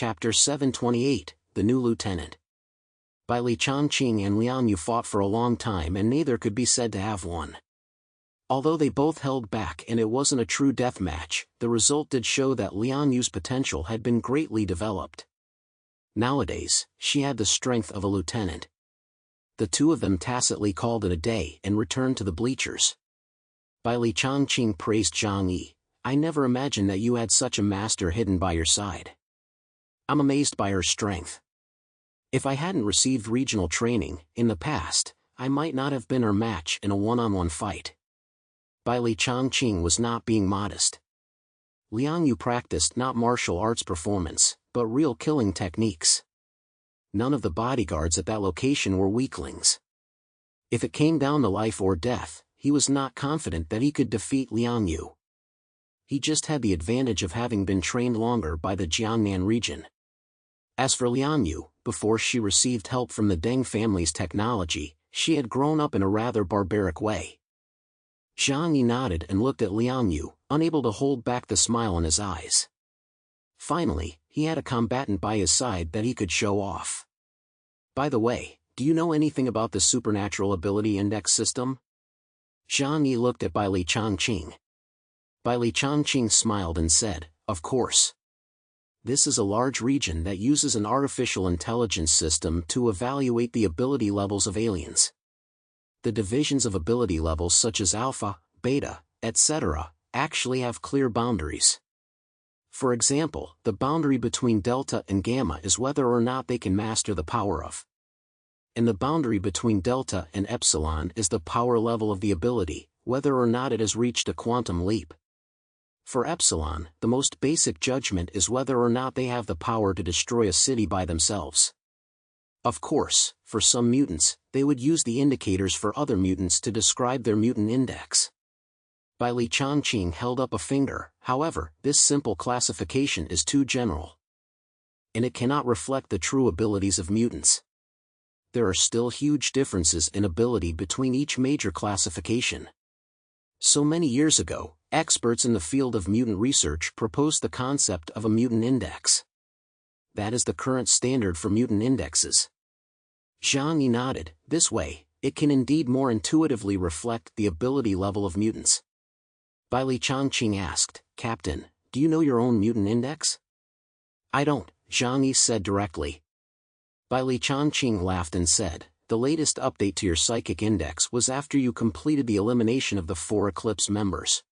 Chapter 728, The New Lieutenant. Bai Li Changqing and Liang Yu fought for a long time and neither could be said to have won. Although they both held back and it wasn't a true death match, the result did show that Liang Yu's potential had been greatly developed. Nowadays, she had the strength of a lieutenant. The two of them tacitly called it a day and returned to the bleachers. Bai Li Changqing praised Zhang Yi. I never imagined that you had such a master hidden by your side. I'm amazed by her strength. If I hadn't received regional training, in the past, I might not have been her match in a one-on-one fight. Bai Li Changqing was not being modest. Liang Yu practiced not martial arts performance, but real killing techniques. None of the bodyguards at that location were weaklings. If it came down to life or death, he was not confident that he could defeat Liang Yu. He just had the advantage of having been trained longer by the Jiangnan region. As for Liang Yu, before she received help from the Deng family's technology, she had grown up in a rather barbaric way. Zhang Yi nodded and looked at Liang Yu, unable to hold back the smile in his eyes. Finally, he had a combatant by his side that he could show off. By the way, do you know anything about the supernatural ability index system? Zhang Yi looked at Bai Li Changqing. Bai Li Changqing smiled and said, of course. This is a large region that uses an artificial intelligence system to evaluate the ability levels of aliens. The divisions of ability levels such as alpha, beta, etc., actually have clear boundaries. For example, the boundary between delta and gamma is whether or not they can master the power of. And the boundary between delta and epsilon is the power level of the ability, whether or not it has reached a quantum leap. For epsilon, the most basic judgment is whether or not they have the power to destroy a city by themselves. Of course, for some mutants, they would use the indicators for other mutants to describe their mutant index. Bai Li Changqing held up a finger. However, this simple classification is too general. And it cannot reflect the true abilities of mutants. There are still huge differences in ability between each major classification. So many years ago, experts in the field of mutant research proposed the concept of a mutant index. That is the current standard for mutant indexes. Zhang Yi nodded. This way, it can indeed more intuitively reflect the ability level of mutants. Bai Li Changqing asked, Captain, do you know your own mutant index? I don't, Zhang Yi said directly. Bai Li Changqing laughed and said, the latest update to your psychic index was after you completed the elimination of the 4 Eclipse members.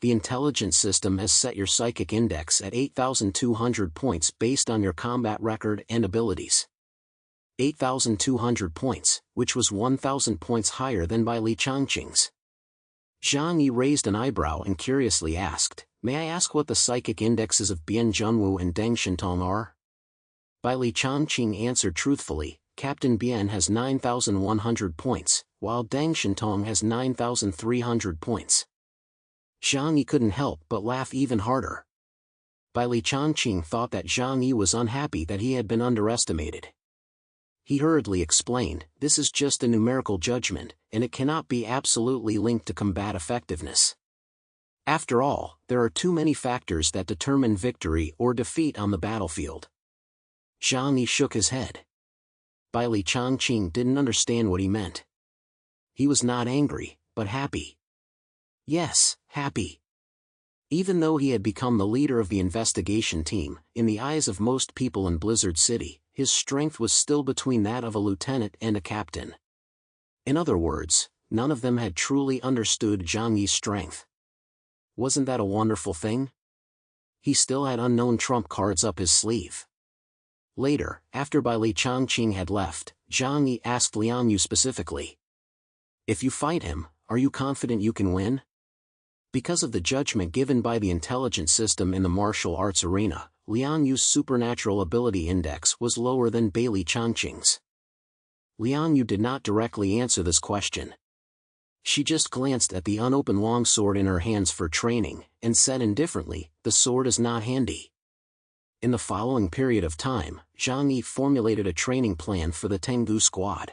The intelligence system has set your psychic index at 8,200 points based on your combat record and abilities. 8,200 points, which was 1,000 points higher than Bai Li Changqing's. Zhang Yi raised an eyebrow and curiously asked, may I ask what the psychic indexes of Bian Junwu and Deng Shintong are? Bai Li Changqing answered truthfully, Captain Bian has 9,100 points, while Deng Shintong has 9,300 points. Zhang Yi couldn't help but laugh even harder. Bai Li Changqing thought that Zhang Yi was unhappy that he had been underestimated. He hurriedly explained, this is just a numerical judgment, and it cannot be absolutely linked to combat effectiveness. After all, there are too many factors that determine victory or defeat on the battlefield. Zhang Yi shook his head. Bai Li Changqing didn't understand what he meant. He was not angry, but happy. Yes, happy. Even though he had become the leader of the investigation team, in the eyes of most people in Blizzard City, his strength was still between that of a lieutenant and a captain. In other words, none of them had truly understood Zhang Yi's strength. Wasn't that a wonderful thing? He still had unknown trump cards up his sleeve. Later, after Bai Li Changqing had left, Zhang Yi asked Liang Yu specifically. If you fight him, are you confident you can win? Because of the judgment given by the intelligence system in the martial arts arena, Liang Yu's supernatural ability index was lower than Bai Li Changqing's. Liang Yu did not directly answer this question. She just glanced at the unopened longsword in her hands for training, and said indifferently, the sword is not handy. In the following period of time, Zhang Yi formulated a training plan for the Tengdu squad.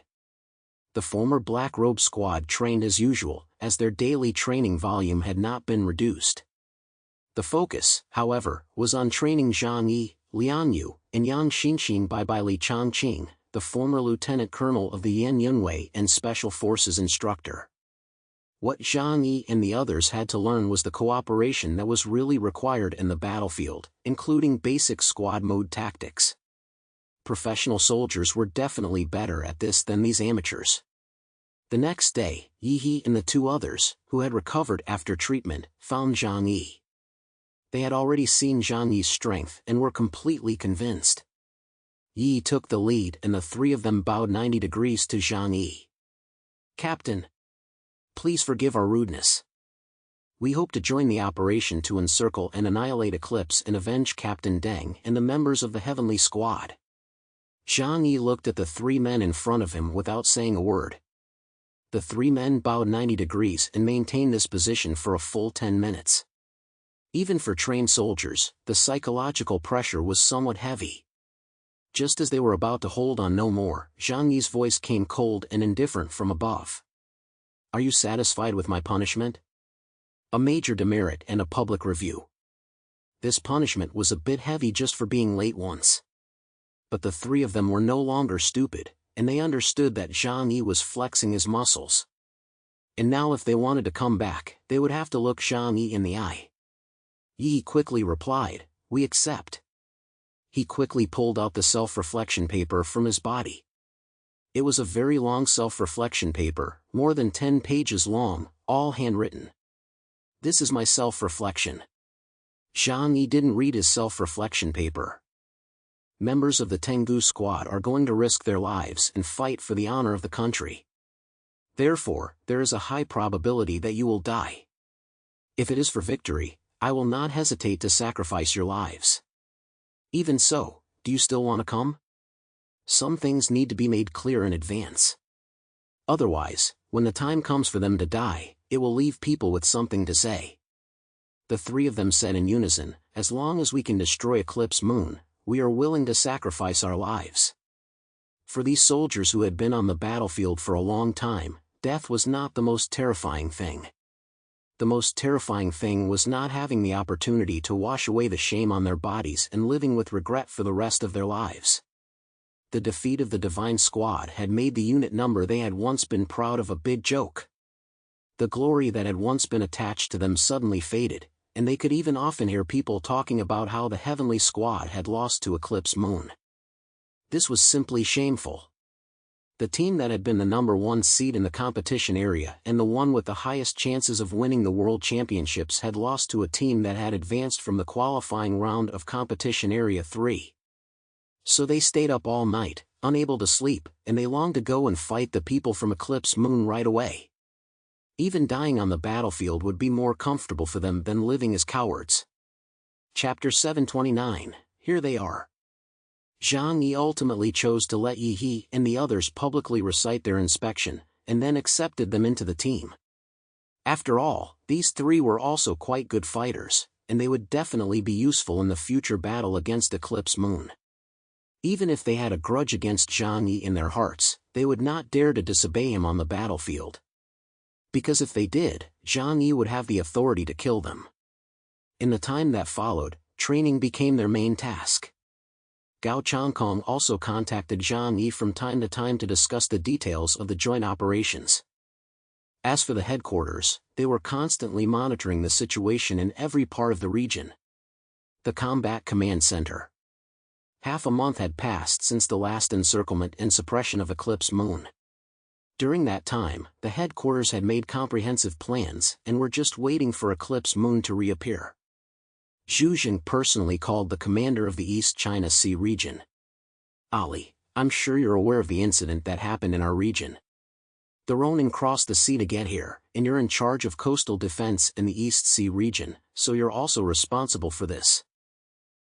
The former Black Robe squad trained as usual, as their daily training volume had not been reduced. The focus, however, was on training Zhang Yi, Lian Yu, and Yang Xinxin by Li Changqing, the former lieutenant colonel of the Yan Yunwei and Special Forces instructor. What Zhang Yi and the others had to learn was the cooperation that was really required in the battlefield, including basic squad mode tactics. Professional soldiers were definitely better at this than these amateurs. The next day, Yi He and the two others, who had recovered after treatment, found Zhang Yi. They had already seen Zhang Yi's strength and were completely convinced. Yi took the lead and the three of them bowed 90 degrees to Zhang Yi. "Captain, please forgive our rudeness. We hope to join the operation to encircle and annihilate Eclipse and avenge Captain Deng and the members of the Heavenly Squad." Zhang Yi looked at the three men in front of him without saying a word. The three men bowed 90 degrees and maintained this position for a full 10 minutes. Even for trained soldiers, the psychological pressure was somewhat heavy. Just as they were about to hold on no more, Zhang Yi's voice came cold and indifferent from above. "Are you satisfied with my punishment? A major demerit and a public review." This punishment was a bit heavy just for being late once. But the three of them were no longer stupid, and they understood that Zhang Yi was flexing his muscles. And now if they wanted to come back, they would have to look Zhang Yi in the eye. Yi quickly replied, "We accept." He quickly pulled out the self-reflection paper from his body. It was a very long self-reflection paper, more than 10 pages long, all handwritten. "This is my self-reflection." Zhang Yi didn't read his self-reflection paper. "Members of the Tengu squad are going to risk their lives and fight for the honor of the country. Therefore, there is a high probability that you will die. If it is for victory, I will not hesitate to sacrifice your lives. Even so, do you still want to come? Some things need to be made clear in advance. Otherwise, when the time comes for them to die, it will leave people with something to say." The three of them said in unison, "As long as we can destroy Eclipse Moon, we are willing to sacrifice our lives." For these soldiers who had been on the battlefield for a long time, death was not the most terrifying thing. The most terrifying thing was not having the opportunity to wash away the shame on their bodies and living with regret for the rest of their lives. The defeat of the Divine Squad had made the unit number they had once been proud of a big joke. The glory that had once been attached to them suddenly faded, and they could even often hear people talking about how the Heavenly Squad had lost to Eclipse Moon. This was simply shameful. The team that had been the number 1 seed in the competition area and the one with the highest chances of winning the World Championships had lost to a team that had advanced from the qualifying round of Competition Area 3. So they stayed up all night, unable to sleep, and they longed to go and fight the people from Eclipse Moon right away. Even dying on the battlefield would be more comfortable for them than living as cowards. Chapter 729, Here They Are. Zhang Yi ultimately chose to let Yi He and the others publicly recite their inspection, and then accepted them into the team. After all, these three were also quite good fighters, and they would definitely be useful in the future battle against Eclipse Moon. Even if they had a grudge against Zhang Yi in their hearts, they would not dare to disobey him on the battlefield. Because if they did, Zhang Yi would have the authority to kill them. In the time that followed, training became their main task. Gao Changkong also contacted Zhang Yi from time to time to discuss the details of the joint operations. As for the headquarters, they were constantly monitoring the situation in every part of the region. The Combat Command Center. Half a month had passed since the last encirclement and suppression of Eclipse Moon. During that time, the headquarters had made comprehensive plans and were just waiting for Eclipse Moon to reappear. Zhu Jing personally called the commander of the East China Sea region. "Ali, I'm sure you're aware of the incident that happened in our region. The Ronin crossed the sea to get here, and you're in charge of coastal defense in the East Sea region, so you're also responsible for this."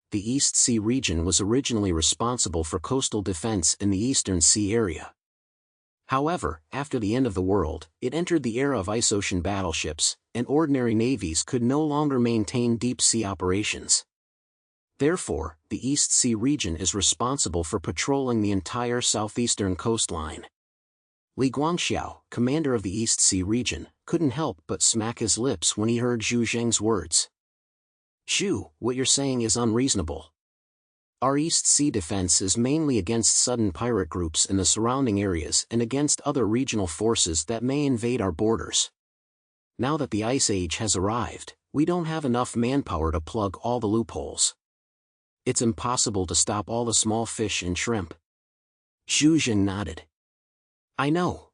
The East Sea region was originally responsible for coastal defense in the Eastern Sea area. However, after the end of the world, it entered the era of ice-ocean battleships, and ordinary navies could no longer maintain deep-sea operations. Therefore, the East Sea region is responsible for patrolling the entire southeastern coastline. Li Guangxiao, commander of the East Sea region, couldn't help but smack his lips when he heard Zhu Zheng's words. "Zhu, what you're saying is unreasonable. Our East Sea defense is mainly against sudden pirate groups in the surrounding areas and against other regional forces that may invade our borders. Now that the Ice Age has arrived, we don't have enough manpower to plug all the loopholes. It's impossible to stop all the small fish and shrimp. Zhu Jing nodded. I know.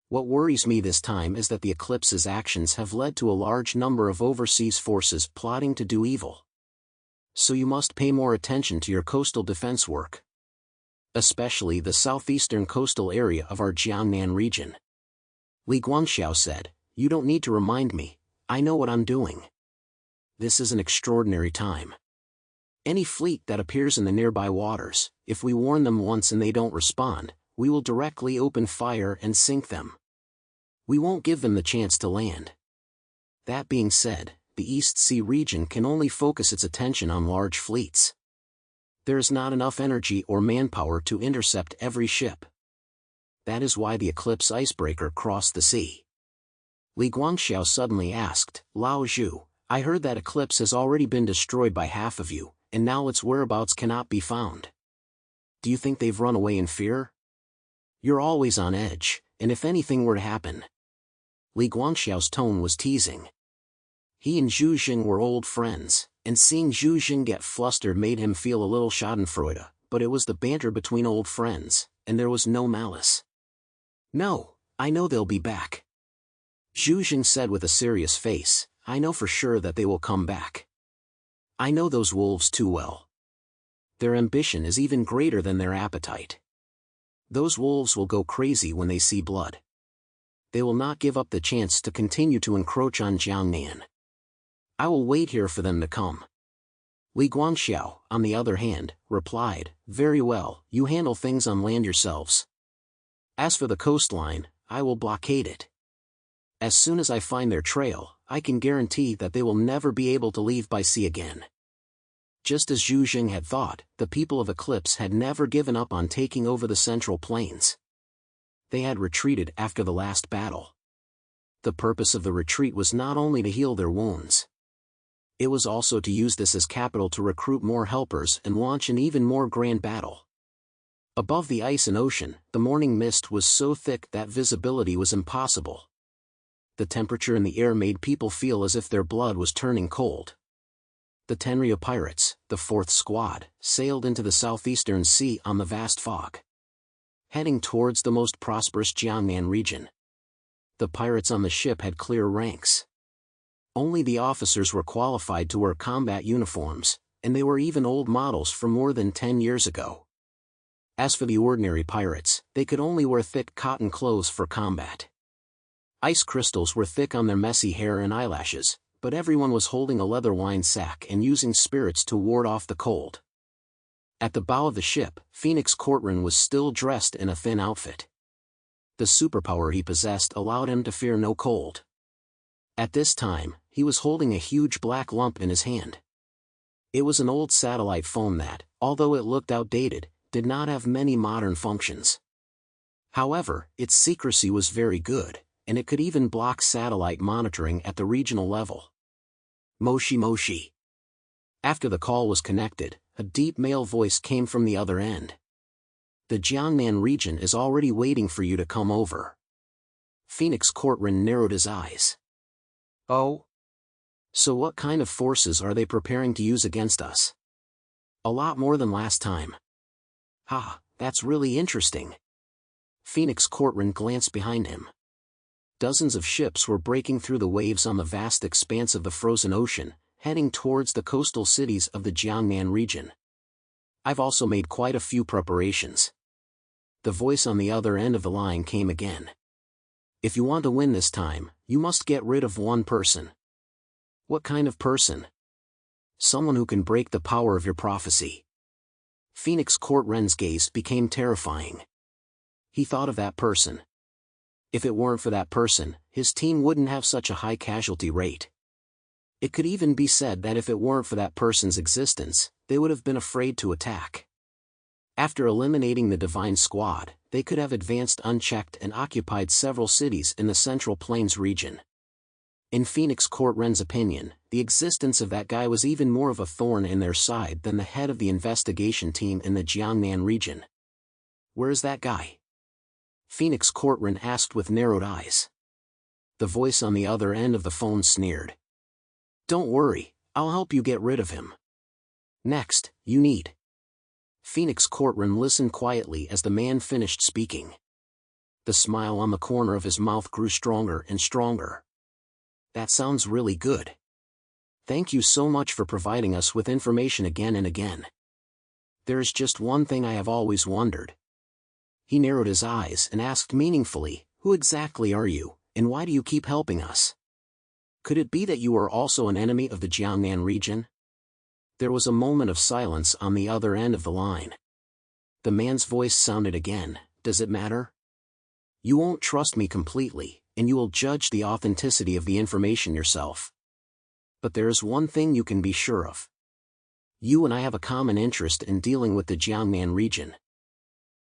What worries me this time is that the Eclipse's actions have led to a large number of overseas forces plotting to do evil. So you must pay more attention to your coastal defense work. Especially the southeastern coastal area of our Jiangnan region. Li Guangxiao said, you don't need to remind me, I know what I'm doing. This is an extraordinary time. Any fleet that appears in the nearby waters, if we warn them once and they don't respond, we will directly open fire and sink them. We won't give them the chance to land. That being said, the East Sea region can only focus its attention on large fleets. There is not enough energy or manpower to intercept every ship. That is why the Eclipse icebreaker crossed the sea. Li Guangxiao suddenly asked, Lao Zhu, I heard that Eclipse has already been destroyed by half of you, and now its whereabouts cannot be found. Do you think they've run away in fear? You're always on edge, and if anything were to happen. Li Guangxiao's tone was teasing. He and Zhu Jing were old friends, and seeing Zhu Jing get flustered made him feel a little schadenfreude, but it was the banter between old friends, and there was no malice. No, I know they'll be back. Zhu Jing said with a serious face, I know for sure that they will come back. I know those wolves too well. Their ambition is even greater than their appetite. Those wolves will go crazy when they see blood. They will not give up the chance to continue to encroach on Jiangnan. I will wait here for them to come. Li Guangxiao, on the other hand, replied, very well, you handle things on land yourselves. As for the coastline, I will blockade it. As soon as I find their trail, I can guarantee that they will never be able to leave by sea again. Just as Zhu Jing had thought, the people of Eclipse had never given up on taking over the Central Plains. They had retreated after the last battle. The purpose of the retreat was not only to heal their wounds. It was also to use this as capital to recruit more helpers and launch an even more grand battle. Above the ice and ocean, the morning mist was so thick that visibility was impossible. The temperature in the air made people feel as if their blood was turning cold. The Tenryou pirates, the fourth squad, sailed into the southeastern sea on the vast fog, heading towards the most prosperous Jiangnan region. The pirates on the ship had clear ranks. Only the officers were qualified to wear combat uniforms, and they were even old models from more than 10 years ago. As for the ordinary pirates, they could only wear thick cotton clothes for combat. Ice crystals were thick on their messy hair and eyelashes, but everyone was holding a leather wine sack and using spirits to ward off the cold. At the bow of the ship, Phoenix Courtran was still dressed in a thin outfit. The superpower he possessed allowed him to fear no cold. At this time, he was holding a huge black lump in his hand. It was an old satellite phone that, although it looked outdated, did not have many modern functions. However, its secrecy was very good, and it could even block satellite monitoring at the regional level. Moshi Moshi. After the call was connected, a deep male voice came from the other end. The Jiangnan region is already waiting for you to come over. Phoenix Courtran narrowed his eyes. Oh? So what kind of forces are they preparing to use against us? A lot more than last time. Ha, that's really interesting. Phoenix Courtran glanced behind him. Dozens of ships were breaking through the waves on the vast expanse of the frozen ocean, heading towards the coastal cities of the Jiangnan region. I've also made quite a few preparations. The voice on the other end of the line came again. If you want to win this time, you must get rid of one person. What kind of person? Someone who can break the power of your prophecy. Phoenix Courtran's gaze became terrifying. He thought of that person. If it weren't for that person, his team wouldn't have such a high casualty rate. It could even be said that if it weren't for that person's existence, they would have been afraid to attack. After eliminating the Divine Squad, they could have advanced unchecked and occupied several cities in the Central Plains region. In Phoenix Courtran's opinion, the existence of that guy was even more of a thorn in their side than the head of the investigation team in the Jiangnan region. Where is that guy? Phoenix Courtran asked with narrowed eyes. The voice on the other end of the phone sneered. Don't worry, I'll help you get rid of him. Next, you need. Phoenix Courtran listened quietly as the man finished speaking. The smile on the corner of his mouth grew stronger and stronger. That sounds really good. Thank you so much for providing us with information again and again. There is just one thing I have always wondered. He narrowed his eyes and asked meaningfully, who exactly are you, and why do you keep helping us? Could it be that you are also an enemy of the Jiangnan region? There was a moment of silence on the other end of the line. The man's voice sounded again, does it matter? You won't trust me completely, and you will judge the authenticity of the information yourself. But there is one thing you can be sure of. You and I have a common interest in dealing with the Jiangnan region.